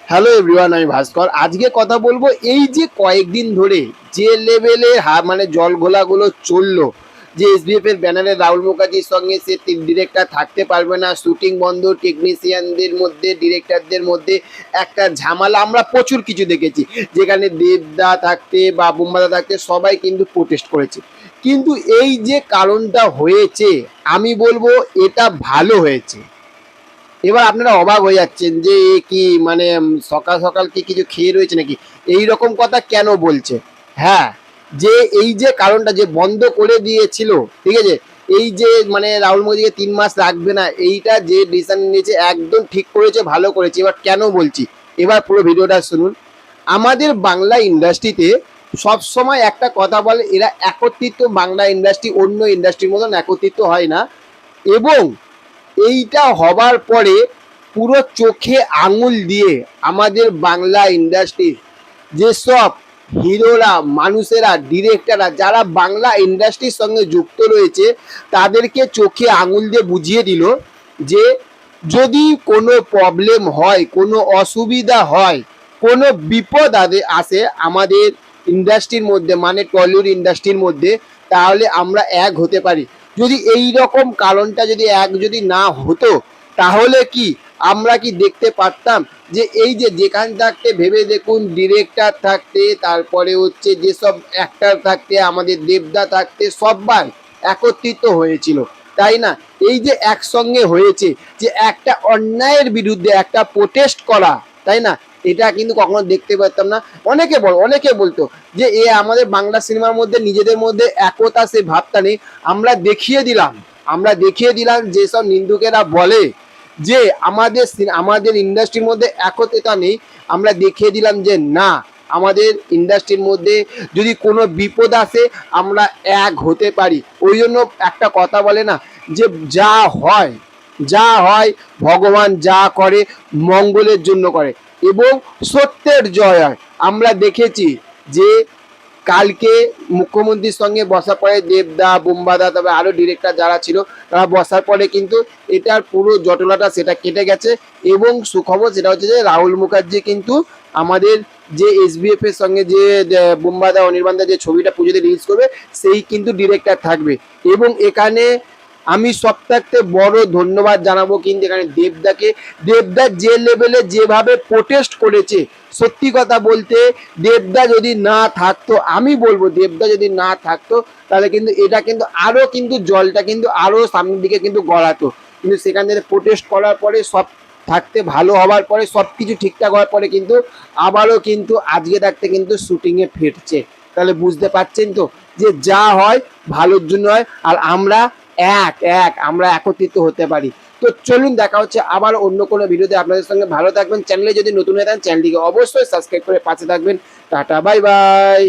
Hello everyone, আমি ভাস্কর। আজকে কথা বলবো এই যে কয়েকদিন ধরে যে লেভেলে মানে জল ঘোলাগুলো চললো, যে এসবিএফ এর ব্যানারে রাহুল মুখার্জির সঙ্গে সে ডিরেক্টর থাকতে পারবে না, শুটিং বন্ধ, টেকনিশিয়ানদের মধ্যে ডিরেক্টরদের মধ্যে একটা ঝামেলা আমরা প্রচুর কিছু দেখেছি, যেখানে দেবদা থাকতে বা বুম্বাদা থাকতে সবাই কিন্তু প্রোটেস্ট করেছে। কিন্তু এই যে কারণটা হয়েছে, আমি বলবো এটা ভালো হয়েছে। এবার আপনারা অবাক হয়ে যাচ্ছেন যে এ কি মানে সকাল সকাল কি কিছু খেয়ে রয়েছে নাকি, এই রকম কথা কেন বলছে। হ্যাঁ, যে এই যে কারণটা যে বন্ধ করে দিয়েছিল, ঠিক আছে, এই যে মানে রাহুল মোদীকে 3 মাস রাখবে না, এইটা যে ডিসিশন নিয়েছে একদম ঠিক করেছে, ভালো করেছে। এবার কেন বলছি, এবার পুরো ভিডিওটা শুনুন। আমাদের বাংলা ইন্ডাস্ট্রিতে সব সময় একটা কথা বলে, এরা একত্রিত, বাংলা ইন্ডাস্ট্রি অন্য ইন্ডাস্ট্রির মতন একত্রিত হয় না। এবং এইটা হবার পরে পুরো চোখে আঙুল দিয়ে আমাদের বাংলা ইন্ডাস্ট্রির যেসব হিরোরা, মানুষেরা, ডিরেক্টররা যারা বাংলা ইন্ডাস্ট্রির সঙ্গে যুক্ত রয়েছে, তাদেরকে চোখে আঙুল দিয়ে বুঝিয়ে দিল যে যদি কোনো প্রবলেম হয়, কোনো অসুবিধা হয়, কোনো বিপদ আসে আমাদের ইন্ডাস্ট্রির মধ্যে, মানে টলিউড ইন্ডাস্ট্রির মধ্যে, তাহলে আমরা এক হতে পারি। যদি এই রকম কারণটা যদি এক যদি না হতো, তাহলে কি আমরা কি দেখতে পারতাম যে এই যে যেখান থাকতে ভেবে দেখুন, ডিরেক্টর থাকতে, তারপরে হচ্ছে যেসব অ্যাক্টর থাকতে, আমাদের দেবদা থাকতে, সবাই একত্রিত হয়েছিল, তাই না? এই যে একসঙ্গে হয়েছে, যে একটা অন্যায়ের বিরুদ্ধে একটা প্রোটেস্ট করা, তাই না? এটা কিন্তু কখনো দেখতে পেতাম না। অনেকে বলতো যে এ আমাদের বাংলা সিনেমার মধ্যে নিজেদের মধ্যে একতা, সে ভাবটা নেই। আমরা দেখিয়ে দিলাম যেসব নিন্দুকেরা বলে যে আমাদের ইন্ডাস্ট্রির মধ্যে একতা নেই, আমরা দেখিয়ে দিলাম যে না, আমাদের ইন্ডাস্ট্রির মধ্যে যদি কোনো বিপদ আসে আমরা এক হতে পারি। ওই জন্য একটা কথা বলে না, যে যা হয় ভগবান যা করে মঙ্গলের জন্য করে, এবং সত্যের জয় হয়। আমরা দেখেছি যে কালকে মুখ্যমন্ত্রীর সঙ্গে বসার পরে দেবদা, বুম্বাদা, তবে আরো ডিরেক্টর যারা ছিল, তারা বসার পরে কিন্তু এটার পুরো জটলাটা সেটা কেটে গেছে। এবং সুখবর সেটা হচ্ছে যে রাহুল মুখার্জি কিন্তু আমাদের যে এসবিএফ এর সঙ্গে যে বুম্বাদা, অনির্বাণদা যে ছবিটা পুজোতে রিলিজ করবে, সেই কিন্তু ডিরেক্টর থাকবে। এবং এখানে আমি সবথেকে বড় ধন্যবাদ জানাবো কিন্তু এখানে দেবদা যে লেভেলে যেভাবে প্রোটেস্ট করেছে, সত্যি কথা বলতে দেবদা যদি না থাকতো, আমি বলবো দেবদা যদি না থাকতো, তাহলে কিন্তু এটা কিন্তু আরো কিন্তু জলটা কিন্তু আরো সামনের দিকে কিন্তু গড়াতো। কিন্তু সেখান থেকে প্রোটেস্ট করার পরে সব থাকতে ভালো হওয়ার পরে সব কিছু ঠিকঠাক হওয়ার পরে কিন্তু আবারও কিন্তু আজকে থাকতে কিন্তু শুটিংয়ে ফিরছে। তাহলে বুঝতে পারছেন তো যে যা হয় ভালোর জন্য হয়, আর আমরা আমরা একত্রিত হতে পারি। তো চলুন, দেখা হচ্ছে আবার অন্য কোনো ভিডিওতে। আপনাদের সঙ্গে ভালো থাকবেন। চ্যানেলে যদি নতুন হয়ে থাকেন, চ্যানেলটিকে অবশ্যই সাবস্ক্রাইব করে পাশে থাকবেন। Tata, bye bye.